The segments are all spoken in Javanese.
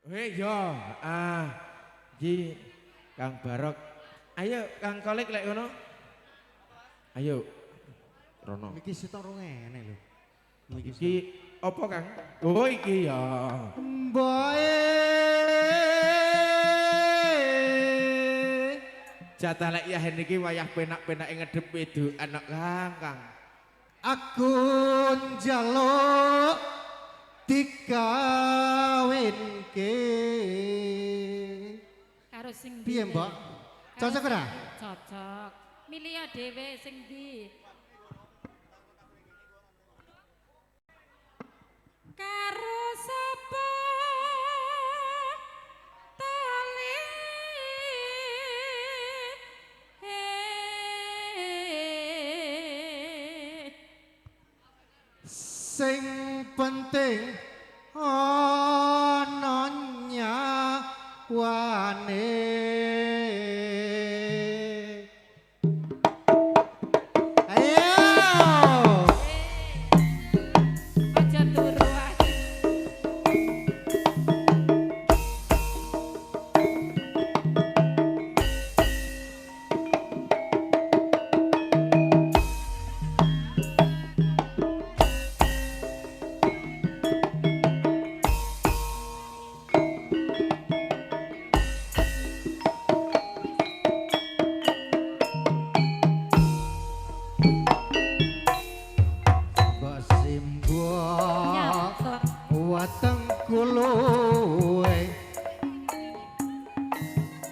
Yo, iki Kang Barok. Ayo Kang Kolik lek ngono. Ayo. Rono. Iki sitok ngene lho. Iki apa Kang? Oh iki ya. Mboe. Jatah lek ya niki wayah penak-penake ngedhep wedok anak Kang. Aku njaluk dikawinke karo sing piye mbok cocok ora cocok milih dhewe sing ndi karo sapa tali sing penting ana nyawane ayo aja turu aja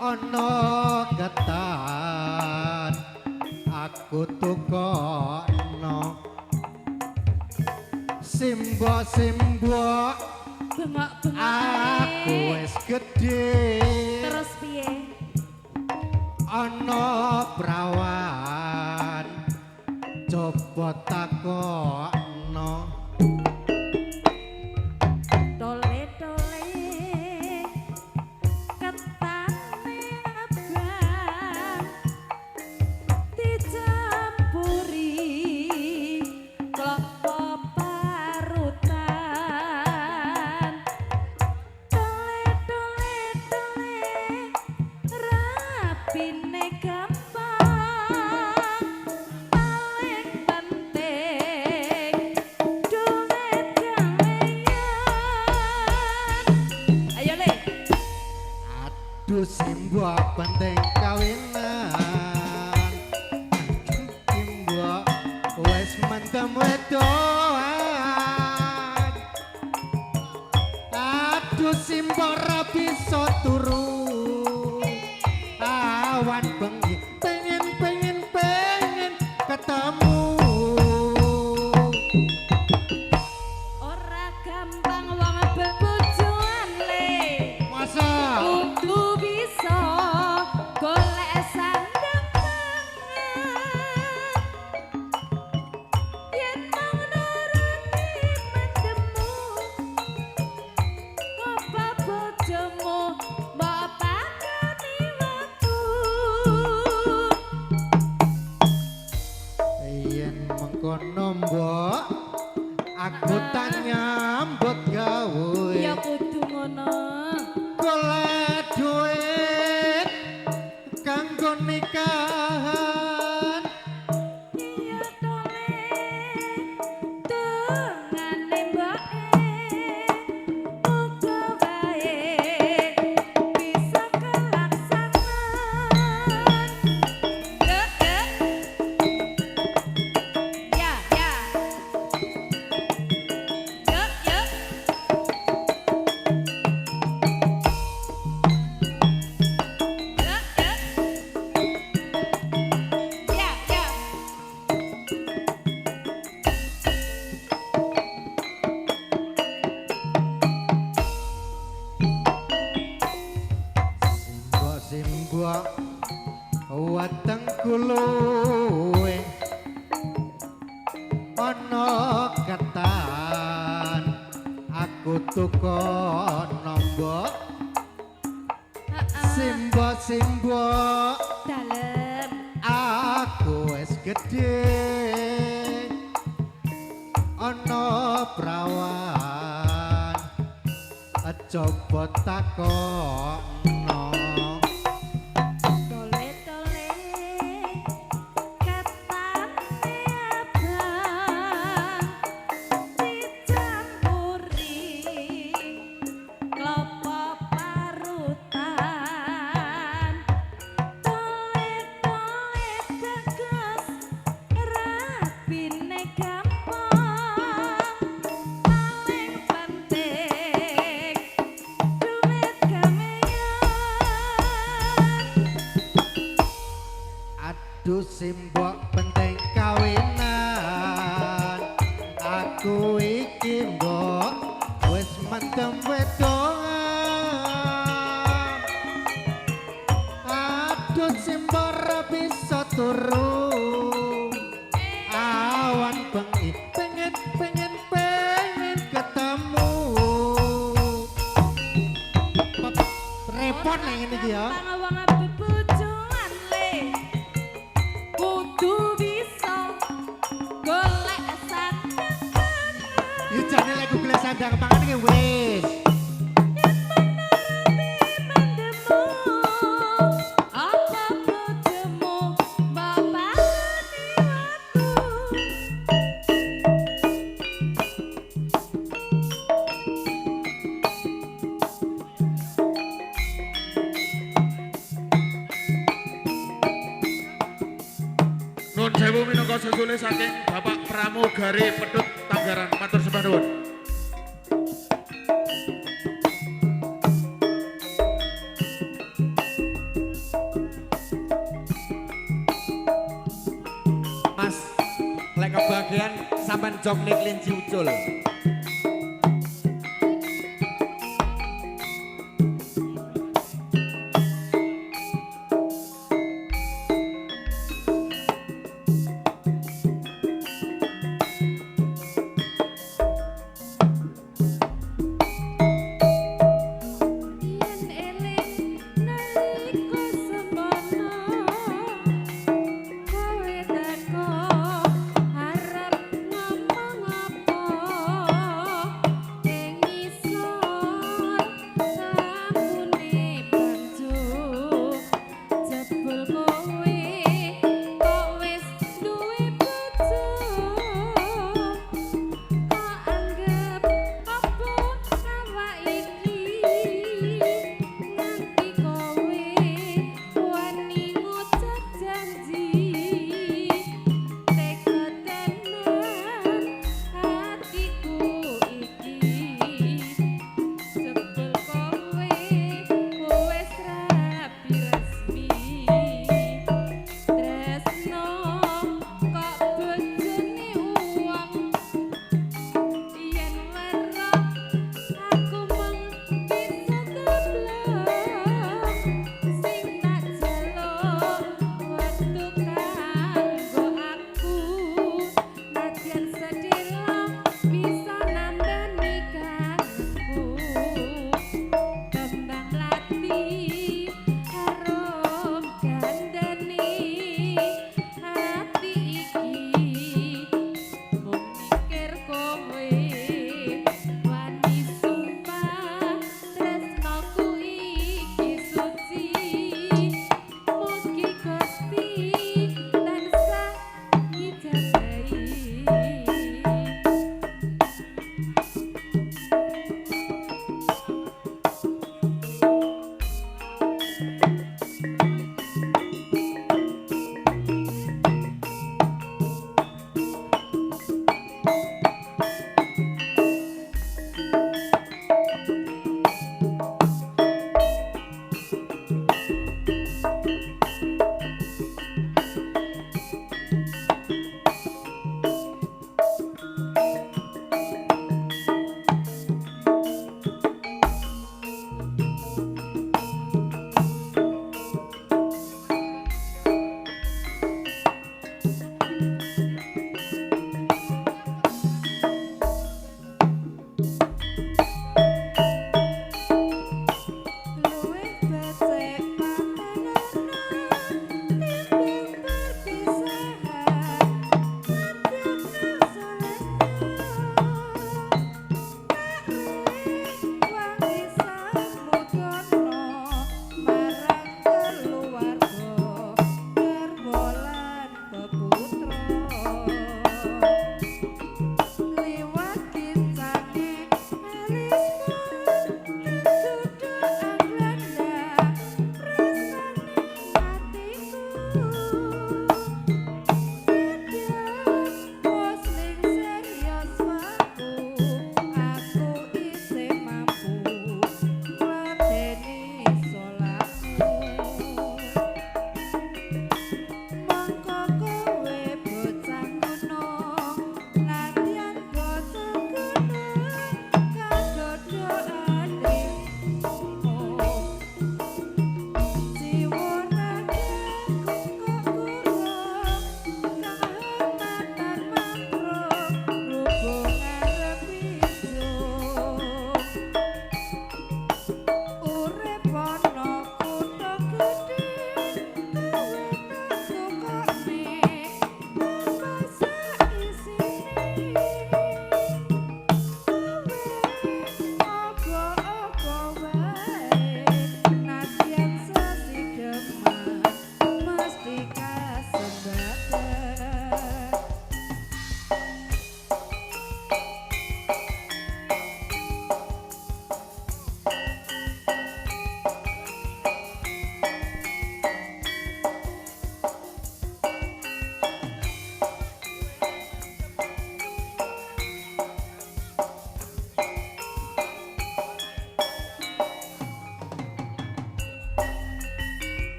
ana ketan aku tukokno simbok bengok-bengok aku wis gedhe terus piye ana prawan coba takokno simbok penting kawinan simbok wis mendem wedoan aduh simbok ra bisa turu awan bengi pengen ketemu ora gampang wong bebojoan le masa golek sandang yen mau nuruti mendemu apa bojomu mbok pakani watu yen mengkono mbok aku tak nyambut gawe ya kudu ngono golek duit kanggo nikahan iya tole tengane mboke muga wae bisa kelaksanan ya simbok wateng kuluwe ana ketan aku tukono mbok simbok dalem aku wis gedhe ana prawan coba sapa takono Tole-tole ketane abang dicampuri klapa parutan tole-tole tegas rapine gampang paling penting duit gameyan aduh simbok penting kawinan aku iki mbok wis mentem wedongan aduh simbok ora bisa turu awan bengi pengen ketemu repot nih ini iki ya wong bebojoan le kudu bisa golek sandangan ya jane lek Google sandang pangan iki wis mendemu apa bojomu bapakane watu Nun sewu minangka sesule saking Bapak Pramugari Pedut Tanggaran matur sembah nuwun. Mas, lek kebagian sampean jog ning kelinci ucul. yen eling nalika semana kowe teko arep ngomong apa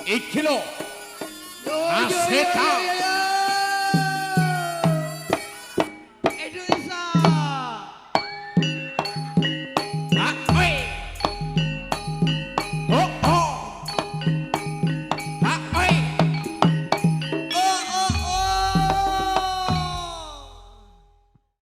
Iki lho. Aseta.